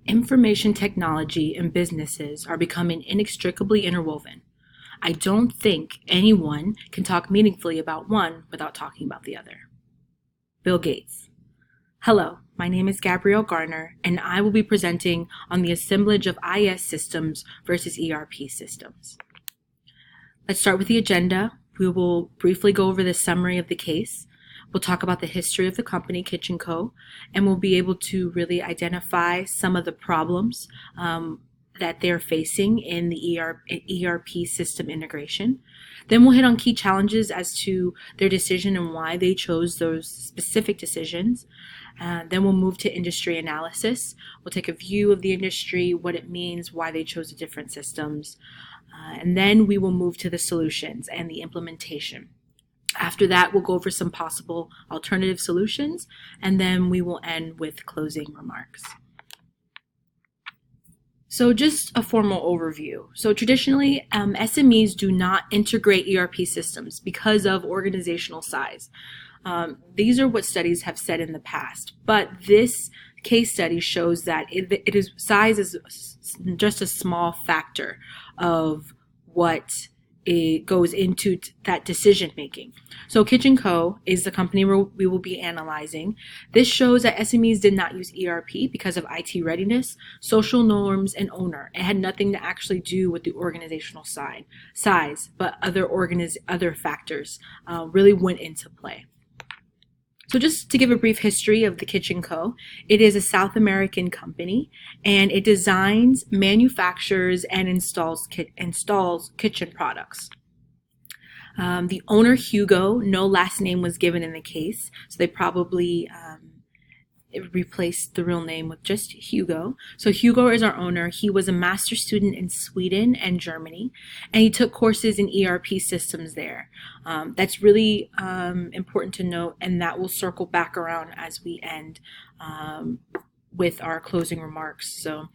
Information technology and businesses are becoming inextricably interwoven. I don't think anyone can talk meaningfully about one without talking about the other. Bill Gates. Hello, my name is Gabrielle Garner, and I will be presenting on the assemblage of IS systems versus ERP systems. Let's start with the agenda. We will briefly go over the summary of the case. We'll talk about the history of the company, Kitchen Co., and we'll be able to really identify some of the problems that they're facing in the ERP system integration. Then we'll hit on key challenges as to their decision and why they chose those specific decisions. Then we'll move to industry analysis. We'll take a view of the industry, what it means, why they chose the different systems. And then we will move to the solutions and the implementation. After that, we'll go over some possible alternative solutions, and then we will end with closing remarks. So just a formal overview. So traditionally, SMEs do not integrate ERP systems because of organizational size. These are what studies have said in the past, but this case study shows that size is just a small factor of what it goes into that decision making. So Kitchen Co. is the company we will be analyzing. This shows that SMEs did not use ERP because of IT readiness, social norms, and owner. It had nothing to actually do with the organizational size, but other factors really went into play. So just to give a brief history of the Kitchen Co., it is a South American company, and it designs, manufactures, and installs kitchen products. The owner, Hugo, no last name was given in the case, so they probably replaced the real name with just Hugo. So Hugo is our owner. He was a master's student in Sweden and Germany, and he took courses in ERP systems there. That's really important to note, and that will circle back around as we end with our closing remarks. So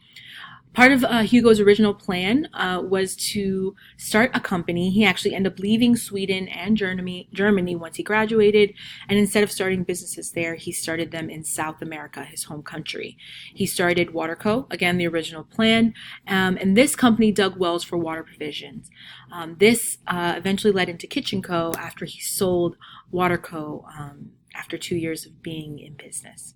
part of Hugo's original plan was to start a company. He actually ended up leaving Sweden and Germany once he graduated, and instead of starting businesses there, he started them in South America, his home country. He started Waterco, again the original plan, and this company dug wells for water provisions. This eventually led into Kitchen Co. after he sold Waterco after 2 years of being in business.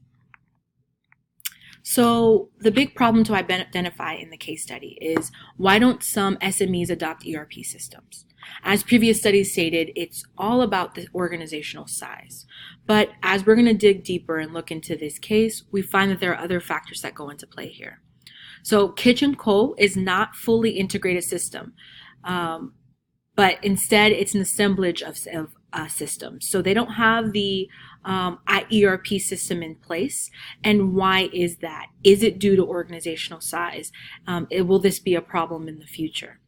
So the big problem to identify in the case study is, why don't some SMEs adopt ERP systems? As previous studies stated, it's all about the organizational size. But as we're going to dig deeper and look into this case, we find that there are other factors that go into play here. So Kitchen Co. is not fully integrated system, but instead it's an assemblage of systems. So they don't have the ERP system in place. And why is that? Is it due to organizational size? Will this be a problem in the future?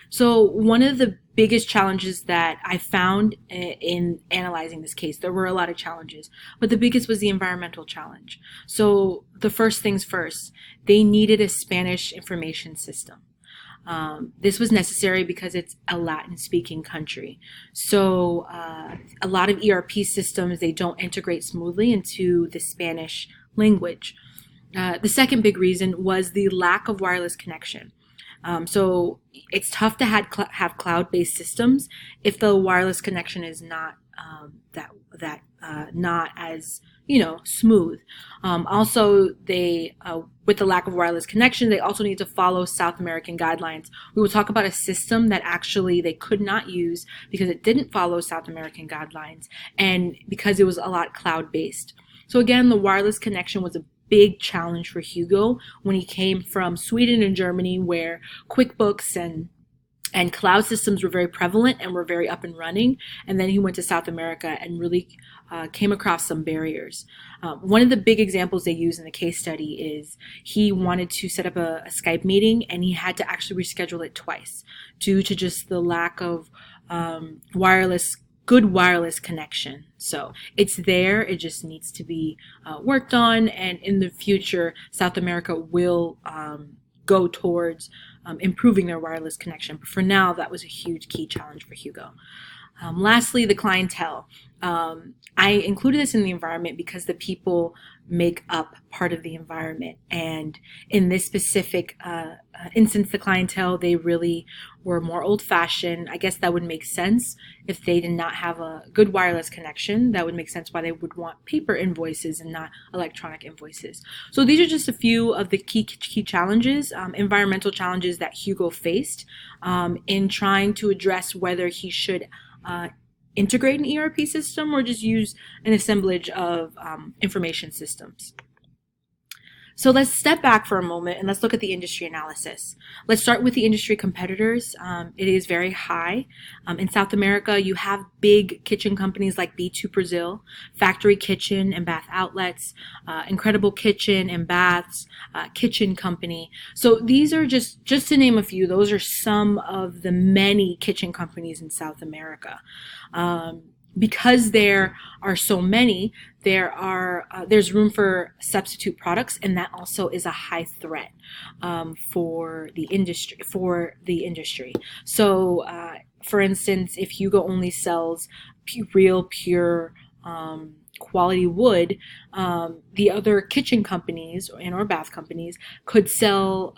So one of the biggest challenges that I found in analyzing this case, there were a lot of challenges, but the biggest was the environmental challenge. So the first things first, they needed a Spanish information system. This was necessary because it's a Latin-speaking country. So a lot of ERP systems, they don't integrate smoothly into the Spanish language. The second big reason was the lack of wireless connection. So it's tough to have cloud-based systems if the wireless connection is not not as smooth. Also, they with the lack of wireless connection, they also need to follow South American guidelines. We will talk about a system that actually they could not use because it didn't follow South American guidelines and because it was a lot cloud-based. So again, the wireless connection was a big challenge for Hugo when he came from Sweden and Germany, where QuickBooks and cloud systems were very prevalent and were very up and running. And then he went to South America and really came across some barriers. One of the big examples they use in the case study is he wanted to set up a Skype meeting, and he had to actually reschedule it twice due to just the lack of good wireless connection. So it's there, it just needs to be worked on, and in the future, South America will go towards improving their wireless connection. But for now, that was a huge key challenge for Hugo. Lastly, the clientele. I included this in the environment because the people make up part of the environment. And in this specific instance, the clientele, they really were more old-fashioned. I guess that would make sense if they did not have a good wireless connection. That would make sense why they would want paper invoices and not electronic invoices. So these are just a few of the key challenges, environmental challenges that Hugo faced in trying to address whether he should integrate an ERP system or just use an assemblage of information systems. So let's step back for a moment and let's look at the industry analysis. Let's start with the industry competitors. It is very high. In South America, you have big kitchen companies like B2 Brazil, Factory Kitchen and Bath Outlets, Incredible Kitchen and Baths, Kitchen Company. So these are just to name a few, those are some of the many kitchen companies in South America. Because there are so many, there's room for substitute products, and that also is a high threat for the industry. So, for instance, if Hugo only sells real, pure quality wood, the other kitchen companies or bath companies could sell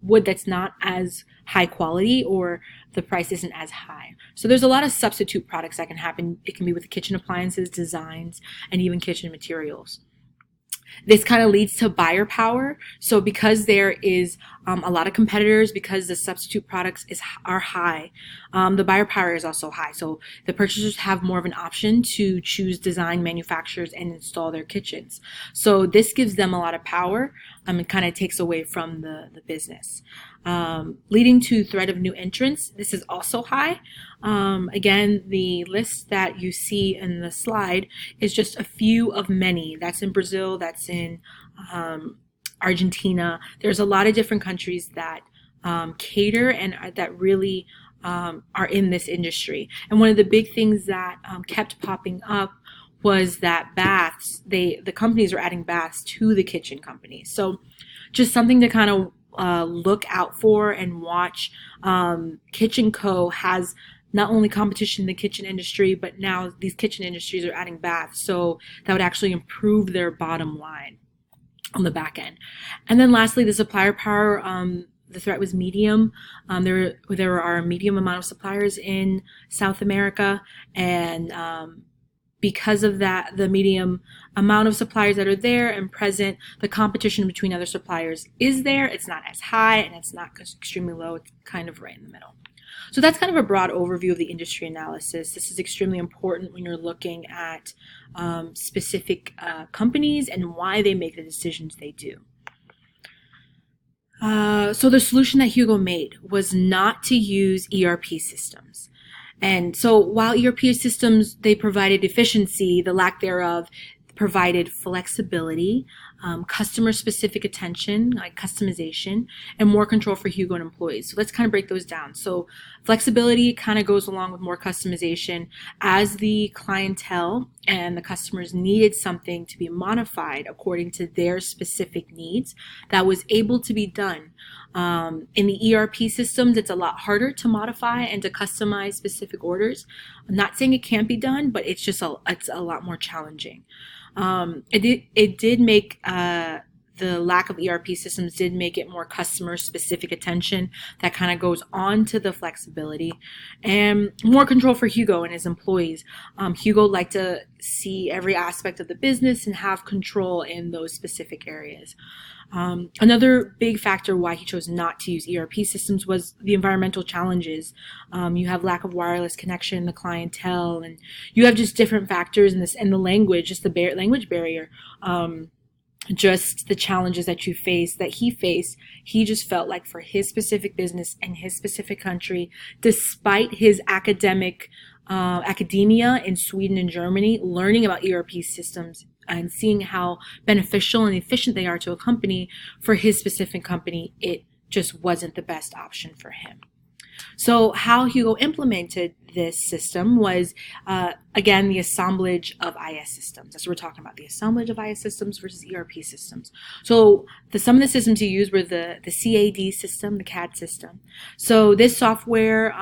wood that's not as high quality or the price isn't as high. So there's a lot of substitute products that can happen. It can be with kitchen appliances, designs, and even kitchen materials. This kind of leads to buyer power. So because there is a lot of competitors, because the substitute products are high, the buyer power is also high. So the purchasers have more of an option to choose design, manufacturers, and install their kitchens. So this gives them a lot of power. It kind of takes away from the business. Leading to threat of new entrants. This is also high. Again, the list that you see in the slide is just a few of many. That's in Brazil, that's in Argentina. There's a lot of different countries that cater and that really are in this industry. And one of the big things that kept popping up was that baths, the companies are adding baths to the kitchen companies. So just something to kind of look out for and watch. Kitchen Co. has not only competition in the kitchen industry, but now these kitchen industries are adding baths. So that would actually improve their bottom line on the back end. And then lastly, the supplier power. The threat was medium. There are a medium amount of suppliers in South America, and because of that, the medium amount of suppliers that are there and present, the competition between other suppliers is there. It's not as high and it's not extremely low. It's kind of right in the middle. So that's kind of a broad overview of the industry analysis. This is extremely important when you're looking at specific companies and why they make the decisions they do. So the solution that Hugo made was not to use ERP systems. And so while ERP systems, they provided efficiency, the lack thereof provided flexibility, customer-specific attention, like customization, and more control for Hugo and employees. So let's kind of break those down. So flexibility kind of goes along with more customization. As the clientele and the customers needed something to be modified according to their specific needs, that was able to be done. In the ERP systems, it's a lot harder to modify and to customize specific orders. I'm not saying it can't be done, but it's a lot more challenging. It did make the lack of ERP systems did make it more customer specific attention that kind of goes on to the flexibility and more control for Hugo and his employees. Hugo liked to see every aspect of the business and have control in those specific areas. Another big factor why he chose not to use ERP systems was the environmental challenges. You have lack of wireless connection, the clientele, and you have just different factors in this, and the language, just the language barrier, just the challenges that he faced. He just felt like for his specific business and his specific country, despite his academia in Sweden and Germany, learning about ERP systems and seeing how beneficial and efficient they are to a company, for his specific company, it just wasn't the best option for him. So how Hugo implemented this system was, again, the assemblage of IS systems. That's what we're talking about, the assemblage of IS systems versus ERP systems. So some of the systems he used were the CAD system, the CAD system. So this software,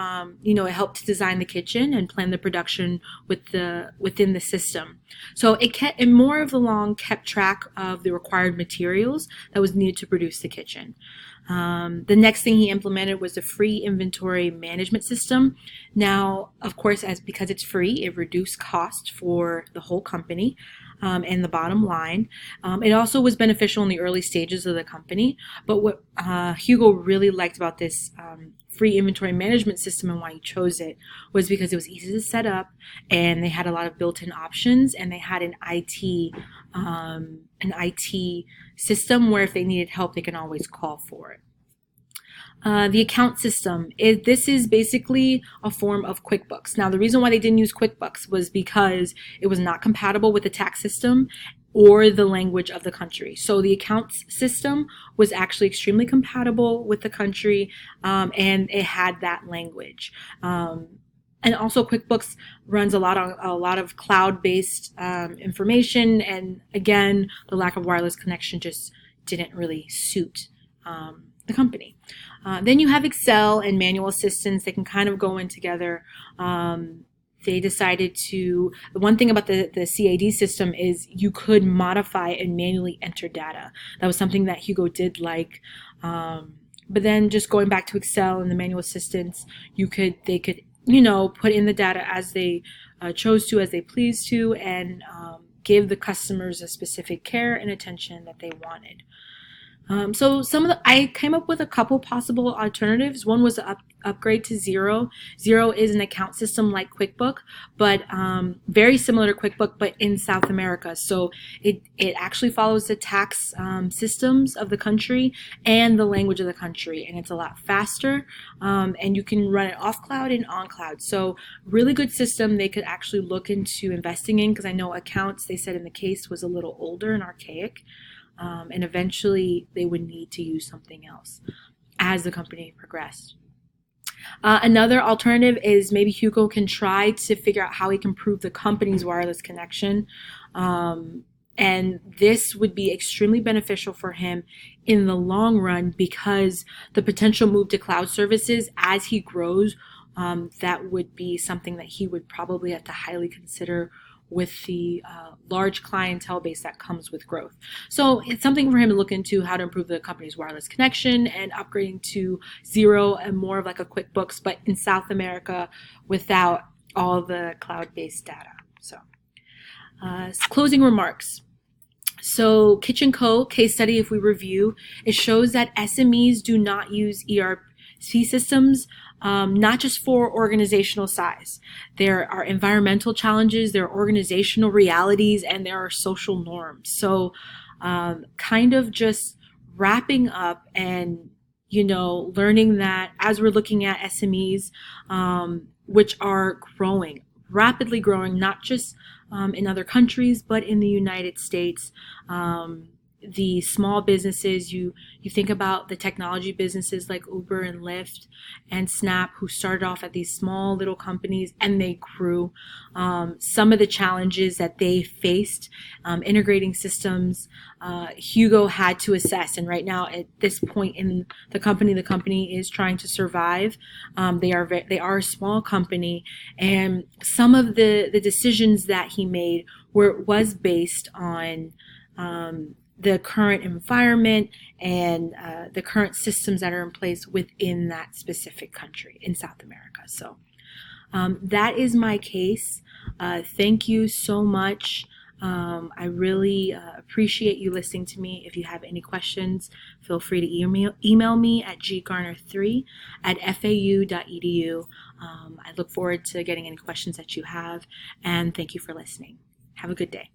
it helped to design the kitchen and plan the production within the system. So it more of along kept track of the required materials that was needed to produce the kitchen. The next thing he implemented was the free inventory management system. Now, of course, because it's free, it reduced cost for the whole company and the bottom line. It also was beneficial in the early stages of the company. But what Hugo really liked about this free inventory management system and why he chose it was because it was easy to set up, and they had a lot of built-in options, and they had an IT system where if they needed help, they can always call for it. The account system, this is basically a form of QuickBooks. Now, the reason why they didn't use QuickBooks was because it was not compatible with the tax system or the language of the country. So the accounts system was actually extremely compatible with the country, and it had that language. And also QuickBooks runs a lot of cloud-based information, and again, the lack of wireless connection just didn't really suit the company. Then you have Excel and manual assistants. They can kind of go in together. They decided the one thing about the CAD system is you could modify and manually enter data. That was something that Hugo did like. But then just going back to Excel and the manual assistants, they could put in the data as they chose to, as they pleased to, and give the customers a specific care and attention that they wanted. So I came up with a couple possible alternatives. One was to upgrade to Xero. Xero is an account system like QuickBook, but very similar to QuickBook, but in South America. So it actually follows the tax systems of the country and the language of the country, and it's a lot faster. And you can run it off cloud and on cloud. So really good system they could actually look into investing in, because I know accounts, they said in the case, was a little older and archaic. And eventually they would need to use something else as the company progressed. Another alternative is maybe Hugo can try to figure out how he can improve the company's wireless connection. And this would be extremely beneficial for him in the long run, because the potential move to cloud services as he grows, that would be something that he would probably have to highly consider with the large clientele base that comes with growth. So it's something for him to look into, how to improve the company's wireless connection and upgrading to Xero and more of like a QuickBooks, but in South America without all the cloud-based data. So closing remarks. So Kitchen Co. case study, if we review, it shows that SMEs do not use ERP systems, not just for organizational size. There are environmental challenges, there are organizational realities, and there are social norms. So kind of just wrapping up and, learning that as we're looking at SMEs, which are rapidly growing, not just in other countries, but in the United States. The small businesses, you think about the technology businesses like Uber and Lyft and Snap, who started off at these small little companies and they grew. Some of the challenges that they faced integrating systems, Hugo had to assess. And right now at this point in the company is trying to survive. They are a small company, and some of the decisions that he made was based on the current environment and the current systems that are in place within that specific country in South America. So that is my case. Thank you so much. I really appreciate you listening to me. If you have any questions, feel free to email me at ggarner3@fau.edu. I look forward to getting any questions that you have, and thank you for listening. Have a good day.